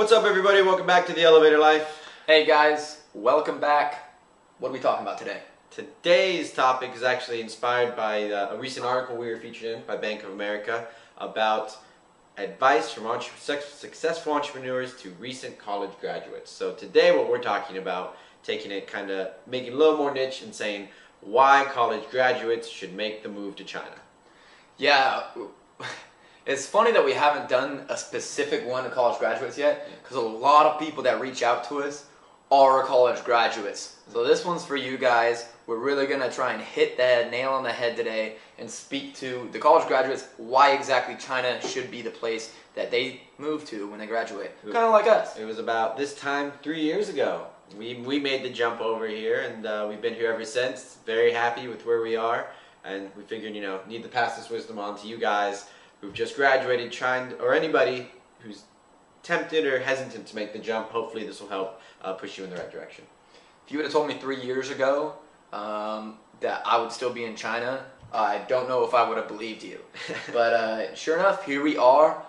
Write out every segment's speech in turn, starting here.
What's up, everybody? Welcome back to the Elevator Life. Hey guys, welcome back. What are we talking about today? Today's topic is actually inspired by a recent article we were featured in by Bank of America about advice from successful entrepreneurs to recent college graduates. So today what we're talking about, taking it kind of, making it a little more niche and saying why college graduates should make the move to China. Yeah, it's funny that we haven't done a specific one to college graduates yet, because a lot of people that reach out to us are college graduates. So this one's for you guys. We're really going to try and hit that nail on the head today and speak to the college graduates why exactly China should be the place that they move to when they graduate. Kind of like us. It was about this time 3 years ago. We made the jump over here, and we've been here ever since. Very happy with where we are, and we figured, you know, need to pass this wisdom on to you guys who've just graduated, or anybody who's tempted or hesitant to make the jump. Hopefully this will help push you in the right direction. If you would have told me 3 years ago that I would still be in China, I don't know if I would have believed you. But sure enough, here we are.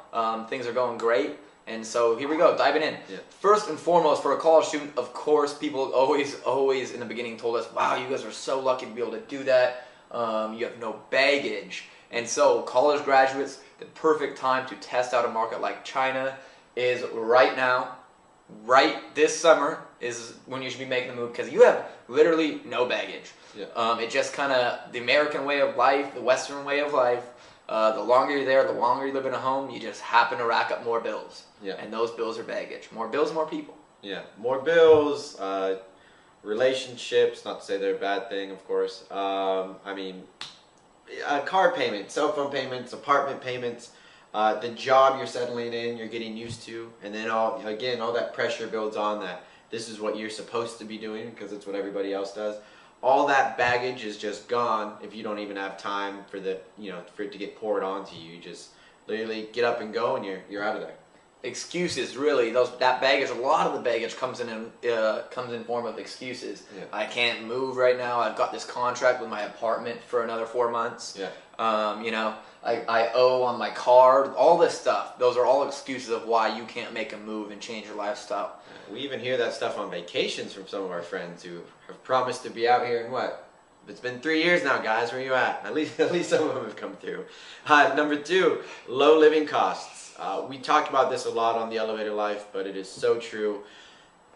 Things are going great. And so here we go, diving in. Yeah. First and foremost, for a college student, of course, people always in the beginning told us, wow, you guys are so lucky to be able to do that. You have no baggage. And so college graduates, the perfect time to test out a market like China is right now. Right this summer is when you should be making the move, because you have literally no baggage. Yeah. It just kind of, the American way of life, the Western way of life, the longer you're there, the longer you live in a home, you just happen to rack up more bills. Yeah. And those bills are baggage. More bills, more people. Yeah, more bills, relationships, not to say they're a bad thing, of course. I mean, car payments, cell phone payments, apartment payments, the job you're settling in, you're getting used to, and then all that pressure builds on that. This is what you're supposed to be doing because it's what everybody else does. All that baggage is just gone if you don't even have time for for it to get poured onto you. You just literally get up and go, and you're out of there. Excuses, really. That baggage, a lot of the baggage comes in form of excuses. Yeah. I can't move right now. I've got this contract with my apartment for another 4 months. Yeah. I owe on my car. All this stuff. Those are all excuses of why you can't make a move and change your lifestyle. We even hear that stuff on vacations from some of our friends who have promised to be out here in what? It's been 3 years now, guys. Where are you at? At least some of them have come through. Number 2, low living costs. We talked about this a lot on the Elevator Life, but it is so true.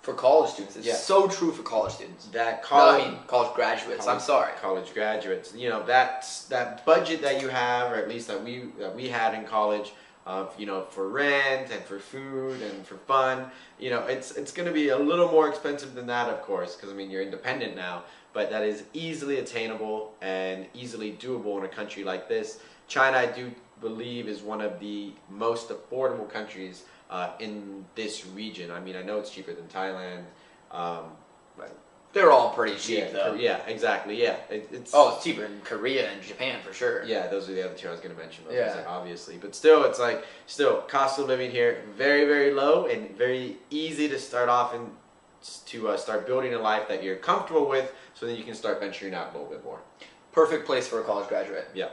For college students, it's so true for college students. College graduates. I'm sorry, college graduates. You know, that budget that you have, or at least that we had in college, for rent and for food and for fun. You know, it's going to be a little more expensive than that, of course, because I mean you're independent now. But that is easily attainable and easily doable in a country like this. China, I do believe, is one of the most affordable countries in this region. I mean, I know it's cheaper than Thailand. But they're all pretty cheap, though. Yeah, exactly. Yeah, it's cheaper in Korea and Japan for sure. Yeah, those are the other two I was going to mention. Yeah, obviously, but still, it's like cost of living here very, very low and very easy to start off and to start building a life that you're comfortable with, so then you can start venturing out a little bit more. Perfect place for a college graduate. Yeah.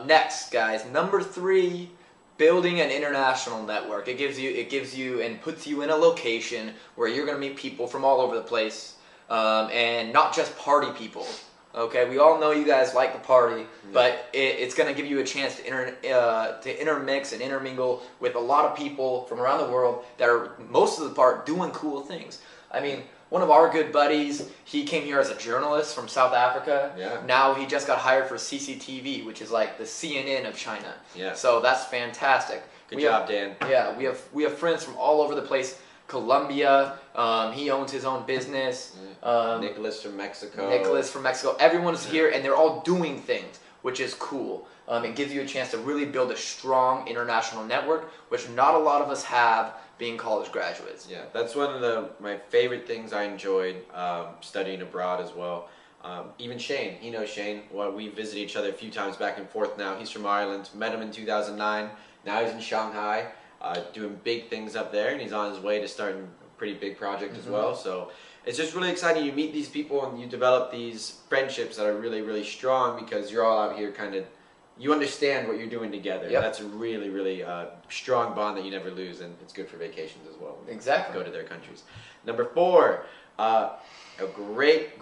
Next, guys, number 3, building an international network. It gives you and puts you in a location where you're going to meet people from all over the place, and not just party people. Okay, we all know you guys like the party, but it's going to give you a chance to intermix and intermingle with a lot of people from around the world that are most of the part doing cool things. I mean, one of our good buddies, he came here as a journalist from South Africa. Yeah. Now he just got hired for CCTV, which is like the CNN of China. Yeah. So that's fantastic. Good job, Dan. Yeah, we have friends from all over the place. Colombia, he owns his own business. Nicholas from Mexico. Everyone's here, and they're all doing things, which is cool. It gives you a chance to really build a strong international network, which not a lot of us have being college graduates. Yeah, that's one of my favorite things I enjoyed studying abroad as well. Even Shane, he knows Shane. Well, we visited each other a few times back and forth now. He's from Ireland. Met him in 2009. Now he's in Shanghai doing big things up there, and he's on his way to starting a pretty big project as well. So it's just really exciting. You meet these people and you develop these friendships that are really, really strong because you're all out here kind of you understand what you're doing together. Yep. That's a really, really strong bond that you never lose, and it's good for vacations as well. Exactly. Go to their countries. Number 4, a great,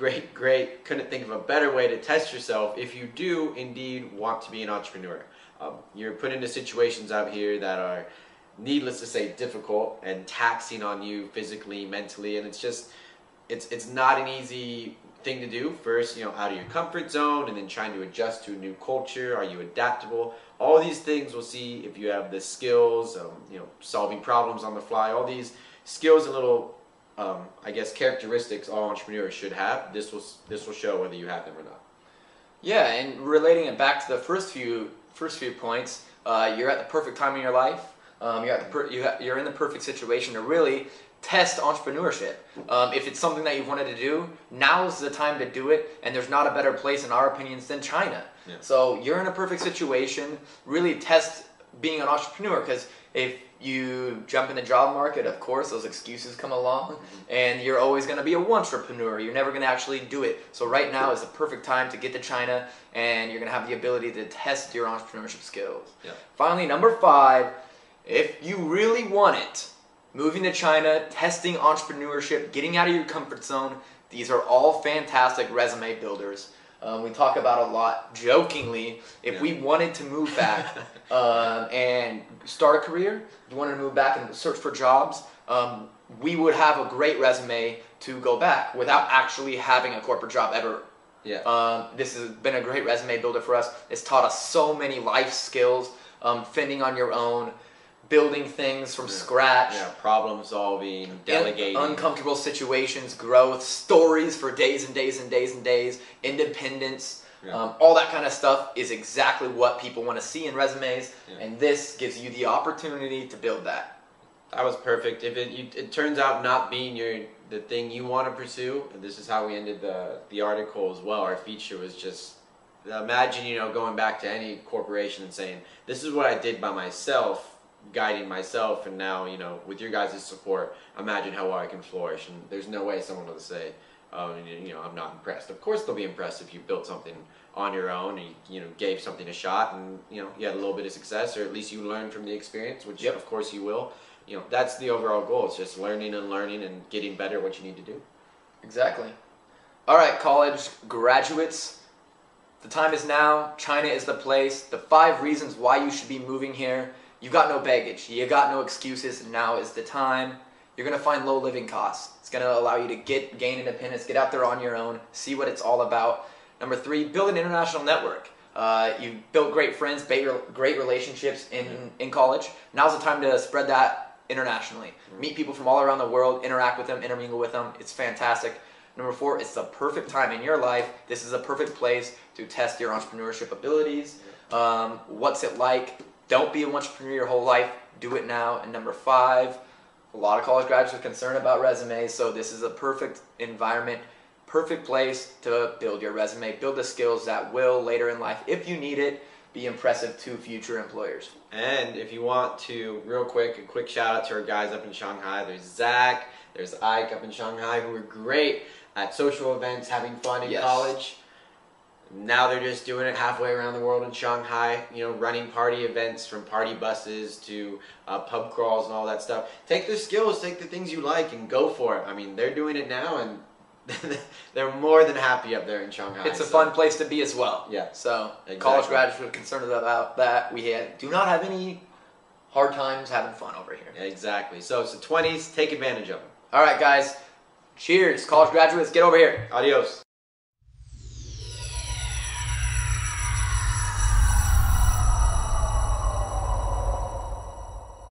couldn't think of a better way to test yourself if you do indeed want to be an entrepreneur. You're put into situations out here that are, needless to say, difficult and taxing on you physically, mentally, and it's not an easy thing to do. First, out of your comfort zone, and then trying to adjust to a new culture. Are you adaptable? All these things we'll see if you have the skills, solving problems on the fly, all these skills and little, I guess, characteristics all entrepreneurs should have. This will show whether you have them or not. Yeah, and relating it back to the first few points, you're at the perfect time in your life. You're in the perfect situation to really test entrepreneurship. If it's something that you've wanted to do, now's the time to do it, and there's not a better place, in our opinions, than China. Yeah. So you're in a perfect situation. Really test being an entrepreneur, because if you jump in the job market, of course, those excuses come along, and you're always going to be a entrepreneur. You're never going to actually do it. So right now is the perfect time to get to China, and you're going to have the ability to test your entrepreneurship skills. Yeah. Finally, number 5, if you really want it, moving to China, testing entrepreneurship, getting out of your comfort zone, these are all fantastic resume builders. We talk about a lot jokingly. If we wanted to move back and start a career, if you wanted to move back and search for jobs, we would have a great resume to go back without actually having a corporate job ever. Yeah. This has been a great resume builder for us. It's taught us so many life skills, fending on your own, building things from scratch. Yeah, problem solving, delegating. Uncomfortable situations, growth, stories for days and days and days and days, independence. Yeah. All that kind of stuff is exactly what people want to see in resumes, and this gives you the opportunity to build that. That was perfect. If it turns out not being the thing you want to pursue, and this is how we ended the article as well. Our feature was just, imagine going back to any corporation and saying, this is what I did by myself, guiding myself, and now with your guys' support, imagine how well I can flourish. And there's no way someone will say, I'm not impressed. Of course they'll be impressed if you built something on your own and you gave something a shot, and you had a little bit of success, or at least you learned from the experience, which of course you will. That's the overall goal. It's just learning and getting better at what you need to do. Exactly. All right, college graduates, the time is now. China is the place. The 5 reasons why you should be moving here. You got no baggage, you got no excuses, now is the time. You're going to find low living costs. It's going to allow you to gain independence, get out there on your own, see what it's all about. Number 3, build an international network. You've built great friends, great relationships in college. Now's the time to spread that internationally. Meet people from all around the world, interact with them, intermingle with them. It's fantastic. Number 4, it's the perfect time in your life. This is a perfect place to test your entrepreneurship abilities. What's it like? Don't be an entrepreneur your whole life. Do it now. And number 5, a lot of college graduates are concerned about resumes, so this is a perfect environment, perfect place to build your resume, build the skills that will, later in life, if you need it, be impressive to future employers. And if you want to, real quick, a quick shout out to our guys up in Shanghai. There's Zach, there's Ike up in Shanghai, who are great at social events, having fun in college. Now they're just doing it halfway around the world in Shanghai, running party events, from party buses to pub crawls and all that stuff. Take the skills, take the things you like, and go for it. I mean, they're doing it now, and they're more than happy up there in Shanghai. It's a fun place to be as well. Yeah. So, college graduates are concerned about that. We do not have any hard times having fun over here. Yeah, exactly. So it's the 20s. Take advantage of them. All right, guys. Cheers. College graduates, get over here. Adios.